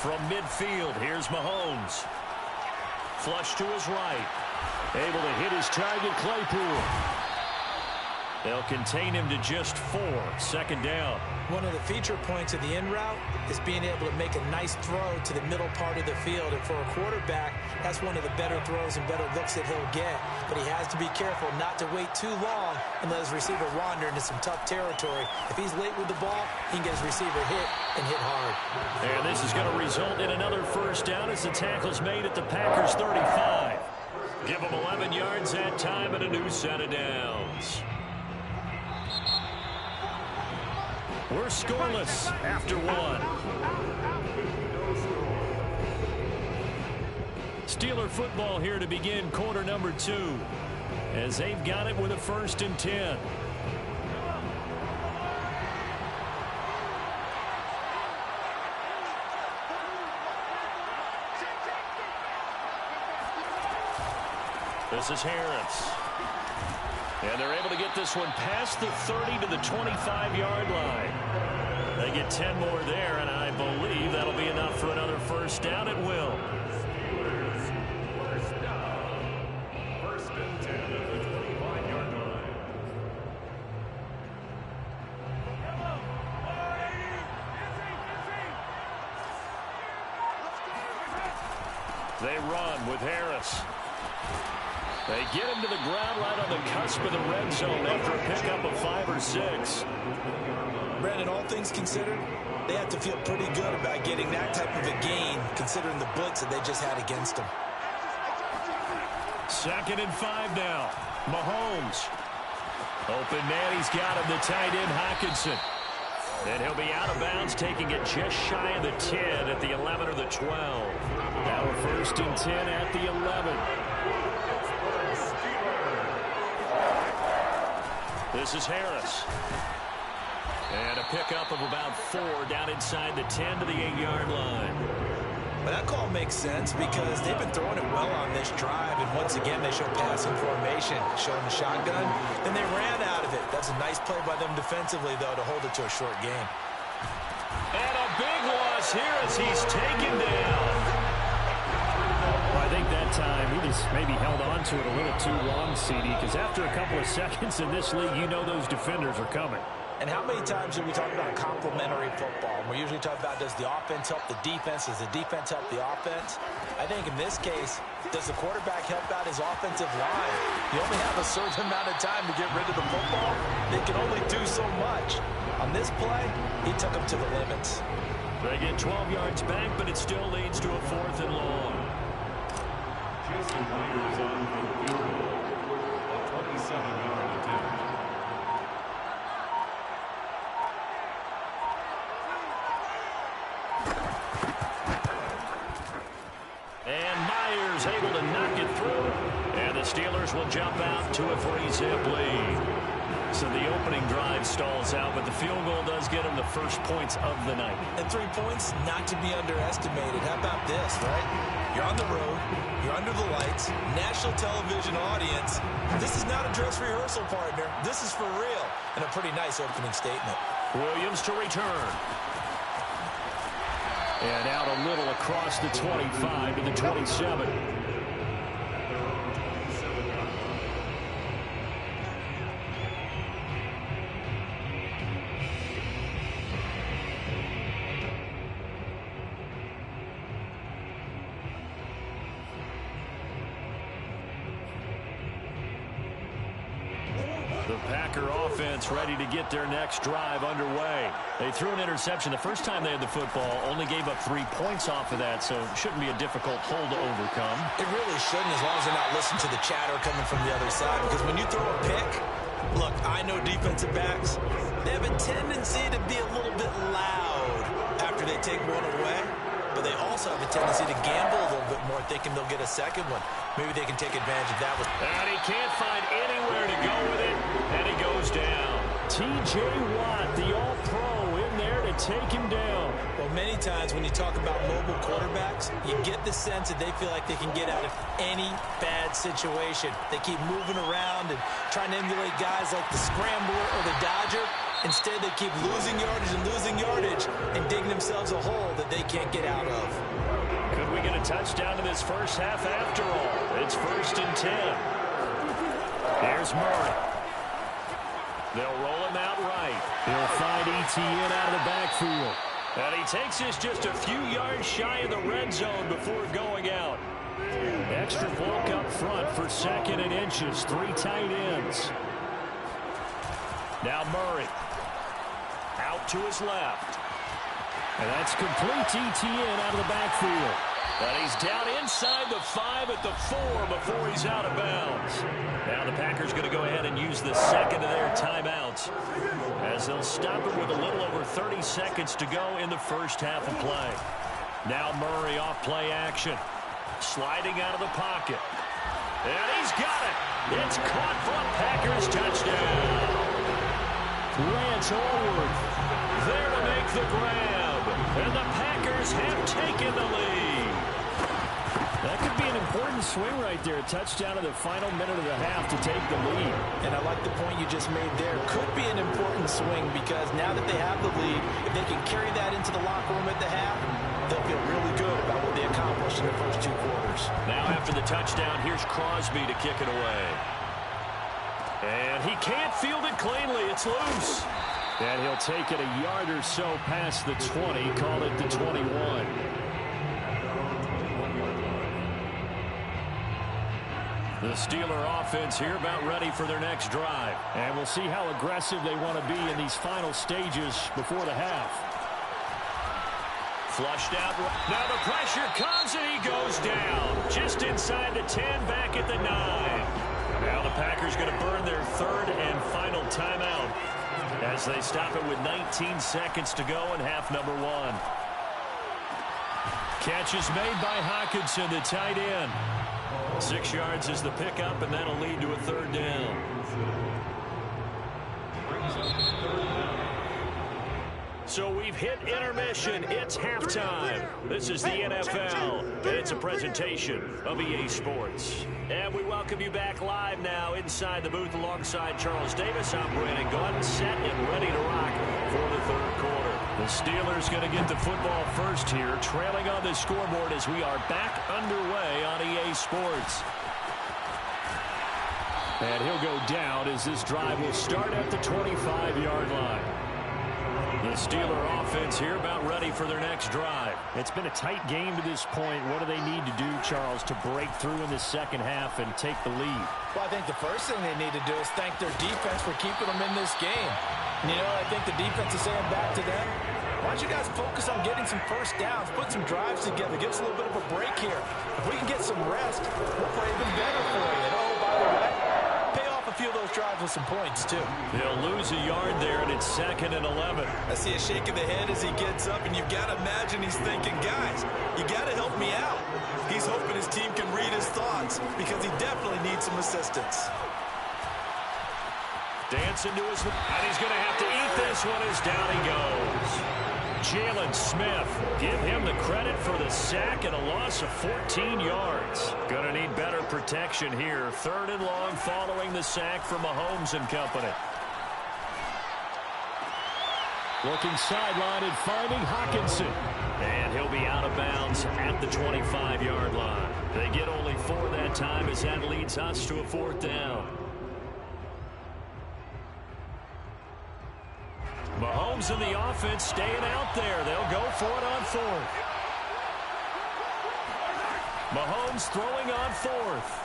From midfield, here's Mahomes. Flush to his right. Able to hit his target, Claypool. They'll contain him to just 4. Second down. One of the feature points of the in route is being able to make a nice throw to the middle part of the field. And for a quarterback, that's one of the better throws and better looks that he'll get. But he has to be careful not to wait too long and let his receiver wander into some tough territory. If he's late with the ball, he can get his receiver hit and hit hard. And this is going to result in another first down as the tackle's made at the Packers' 35. Give them 11 yards that time and a new set of downs. We're scoreless after 1. Steeler football here to begin quarter number 2 as they've got it with a 1st and 10. This is Harris. And they're able to get this one past the 30 to the 25-yard line. They get 10 more there, and I believe that'll be enough for another first down at will. First and 10 at the 25-yard line. They run with Harris. They get him to the ground right on the cusp of the red zone after a pickup of 5 or 6. Brandon, all things considered, they have to feel pretty good about getting that type of a gain, considering the blitz that they just had against them. 2nd and 5 now. Mahomes. Open man, he's got him, the tight end, Hockenson. And he'll be out of bounds, taking it just shy of the 10 at the 11 or the 12. Now a 1st and 10 at the 11. This is Harris. And a pickup of about 4 down inside the 10 to the 8-yard line. But that call makes sense because they've been throwing it well on this drive. And once again, they show passing formation, showing the shotgun. Then they ran out of it. That's a nice play by them defensively, though, to hold it to a short game. And a big loss here as he's taken down. Well, I think that time he just maybe held on to it a little too long, CD, because after a couple of seconds in this league, you know those defenders are coming. And how many times do we talk about complementary football? We usually talk about, does the offense help the defense? Does the defense help the offense? I think in this case, does the quarterback help out his offensive line? You only have a certain amount of time to get rid of the football. They can only do so much. On this play, he took them to the limits. They get 12 yards back, but it still leads to a 4th and long. Jason Myers on for the field goal. A 27-yard attempt. And Myers able to knock it through. And the Steelers will jump out to a 3-zip lead. So the opening drive stalls out, but the field goal does get them the first points of the night. And 3 points, not to be underestimated. How about this, right? You're on the road. You're under the lights. National television audience. This is not a dress rehearsal, partner. This is for real. And a pretty nice opening statement. Williams to return. And out a little across the 25 to the 27. The Packer offense ready to get their next drive underway. They threw an interception the first time they had the football, only gave up 3 points off of that, so it shouldn't be a difficult hole to overcome. It really shouldn't, as long as they're not listening to the chatter coming from the other side, because when you throw a pick, look, I know defensive backs, they have a tendency to be a little bit loud after they take one away. But they also have a tendency to gamble a little bit more, thinking they'll get a second one. Maybe they can take advantage of that one. And he can't find anywhere to go with it, and he goes down. T.J. Watt, the all-pro, in there to take him down. Well, many times when you talk about mobile quarterbacks, you get the sense that they feel like they can get out of any bad situation. They keep moving around and trying to emulate guys like the Scrambler or the Dodger. Instead, they keep losing yardage and digging themselves a hole that they can't get out of. Could we get a touchdown in this first half after all? It's 1st and 10. Here's Murray. They'll roll him out right. He'll find Etienne out of the backfield. And he takes us just a few yards shy of the red zone before going out. Extra bulk up front for 2nd and inches. 3 tight ends. Now Murray. Out to his left. And that's complete to Etienne out of the backfield. And he's down inside the 5 at the 4 before he's out of bounds. Now the Packers going to go ahead and use the second of their timeouts as they'll stop it with a little over 30 seconds to go in the first half of play. Now Murray off play action. Sliding out of the pocket. And he's got it. It's caught for a Packers touchdown. Lance Allworth there to make the grab. And the Packers have taken the lead. That could be an important swing right there. A touchdown in the final minute of the half to take the lead. And I like the point you just made there. Could be an important swing because now that they have the lead, if they can carry that into the locker room at the half, they'll feel really good about what they accomplished in the first 2 quarters. Now after the touchdown, here's Crosby to kick it away. And he can't field it cleanly. It's loose. And he'll take it a yard or so past the 20, call it the 21. The Steeler offense here about ready for their next drive. And we'll see how aggressive they want to be in these final stages before the half. Flushed out. Now the pressure comes and he goes down. Just inside the 10, back at the 9. Now the Packers going to burn their 3rd and final timeout as they stop it with 19 seconds to go in half number 1. Catch is made by Hockenson, the tight end. 6 yards is the pickup, and that'll lead to a 3rd down. So we've hit intermission. It's halftime. This is the NFL. It's a presentation of EA Sports. And we welcome you back live now inside the booth alongside Charles Davis. I'm Brandon Gaudin, set and ready to rock for the 3rd quarter. The Steelers going to get the football first here, trailing on the scoreboard as we are back underway on EA Sports. And he'll go down as this drive will start at the 25-yard line. The Steeler offense here about ready for their next drive. It's been a tight game to this point. What do they need to do, Charles, to break through in the second half and take the lead? Well, I think the first thing they need to do is thank their defense for keeping them in this game. And, I think the defense is saying back to them, why don't you guys focus on getting some first downs, put some drives together, give us a little bit of a break here. If we can get some rest, we'll play even better for you. And, oh, by the way, pay off a few of those drives with some points, too. They'll lose a yard there, and it's 2nd and 11. I see a shake of the head as he gets up, and you've got to imagine he's thinking, guys, you got to help me out. He's hoping his team can read his thoughts because he definitely needs some assistance. Dancing to his, and he's going to have to eat this one as down he goes. Jalen Smith, give him the credit for the sack and a loss of 14 yards. Going to need better protection here. 3rd and long following the sack from Mahomes and company. Looking sideline and finding Hockenson. And he'll be out of bounds at the 25-yard line. They get only 4 that time as that leads us to a 4th down. Mahomes and the offense staying out there. They'll go for it on 4th. Mahomes throwing on 4th.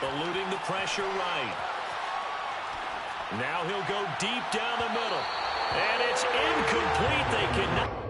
Eluding the pressure right. Now he'll go deep down the middle. And it's incomplete. They cannot.